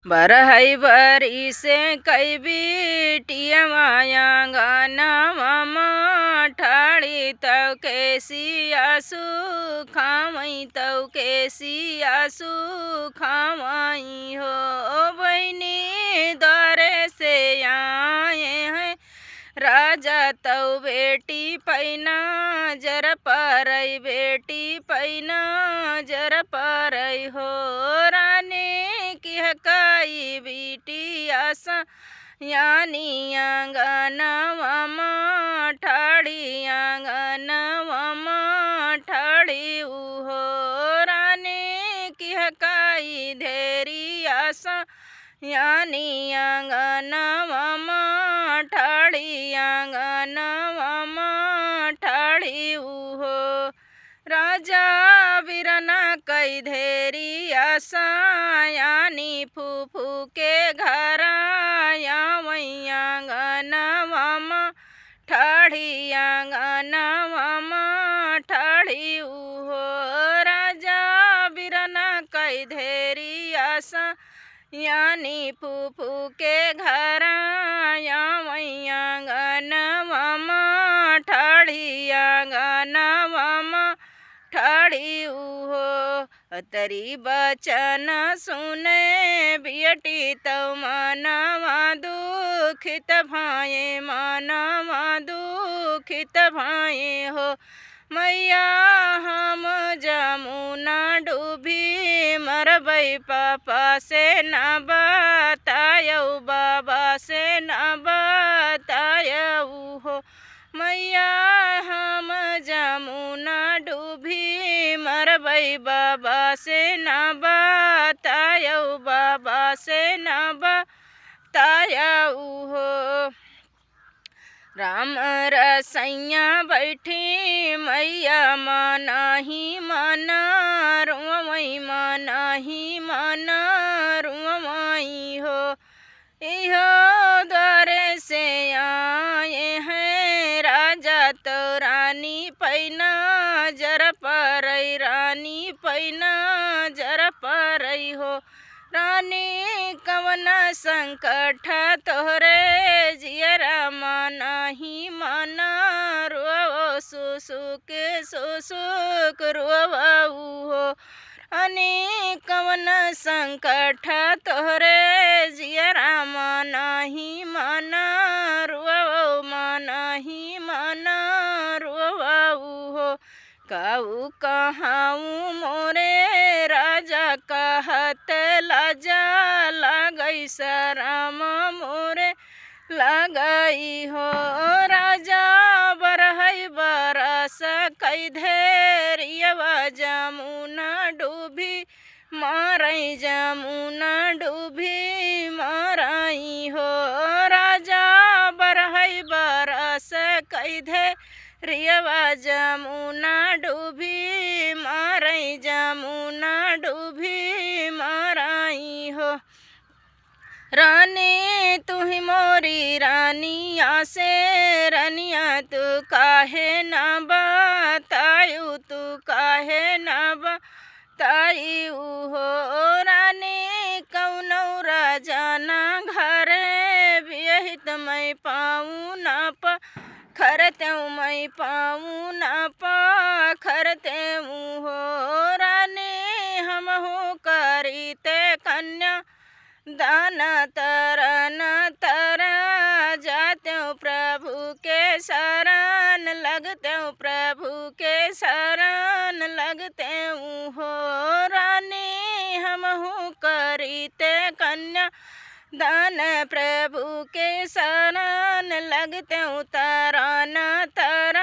बरहई बरी से कई बिटिया माया गाना मामा ठाड़ी तव के सियासु खामई तव के सियासु खामई हो बहनी द्वारे से आए हैं राजा तव बेटी पैना जर परई बेटी पैना जर परई हो रानी की हकाई बेटी आसा यानी आंगन मामा ठाड़ी आंगन मामा ठाड़ी उहो रानी की हकाई धेरी आसा यानी आंगन मामा ठाड़ी आंगन मामा ठाड़ी उहो राजा बिरना कई धेरी आसा यानी फूफू के घर या मैया आंगन मामा ठाड़ी आंगन मामा ठाड़ी उहो राजा बिरना कई धेरी आसा यानी फूफू के घर या मैया आंगन मामा ठाड़ी आंगन मामा ठाड़ी उहो तरी बचन सुने बियटी तव मनवा दुखित भाए मनवा दुखित भाए हो मैया हम जमुना डूबी मरबई पापा से न बतायऊ बाबा से न बतायऊ हो मैया हम जमुना डूबी मरबई बाबा से न बतायऊ बाबा से न बतायऊ हो राम रसैया बैठी मैया मनाही मना रुमई मनाही मना रुमई हो इहो द्वारे से आए हैं राजा तो रानी पैना जर परई रानी पैना जर परई हो रानी कवन संकट तोहरे जियरा मनाही मना रो सुसुक सुसुक रोबऊ हो रानी कवन संकट तोहरे जियरा मनाही मना रो मनाही मना रोबऊ हो काऊ कहाऊ मोरे राजा कहत लाजा लगई शरम मोरे लगई हो राजा बरहई बरस कई धेरियवा जमुना डूबी मारई जमुना डूबी मारई हो राजा बरहई बरस कई धेरियवा जमुना डूबी मारई जमुना डूबी मारई हो रानी तू ही मोरी रानिया से रनिया तू काहे न बतायू तू काहे न बतायू हो रानी कौनौ राजा न घरे बियहित मैं पाऊँ न पा खरते मैं पाऊँ न पा खरते हो रानी हम हो करीते कन्या दान तरन तर जाते प्रभु के शरण लगते प्रभु के शरण लगते हो रानी हम हूँ करीते कन्या दान प्रभु के शरण लगते तरन तर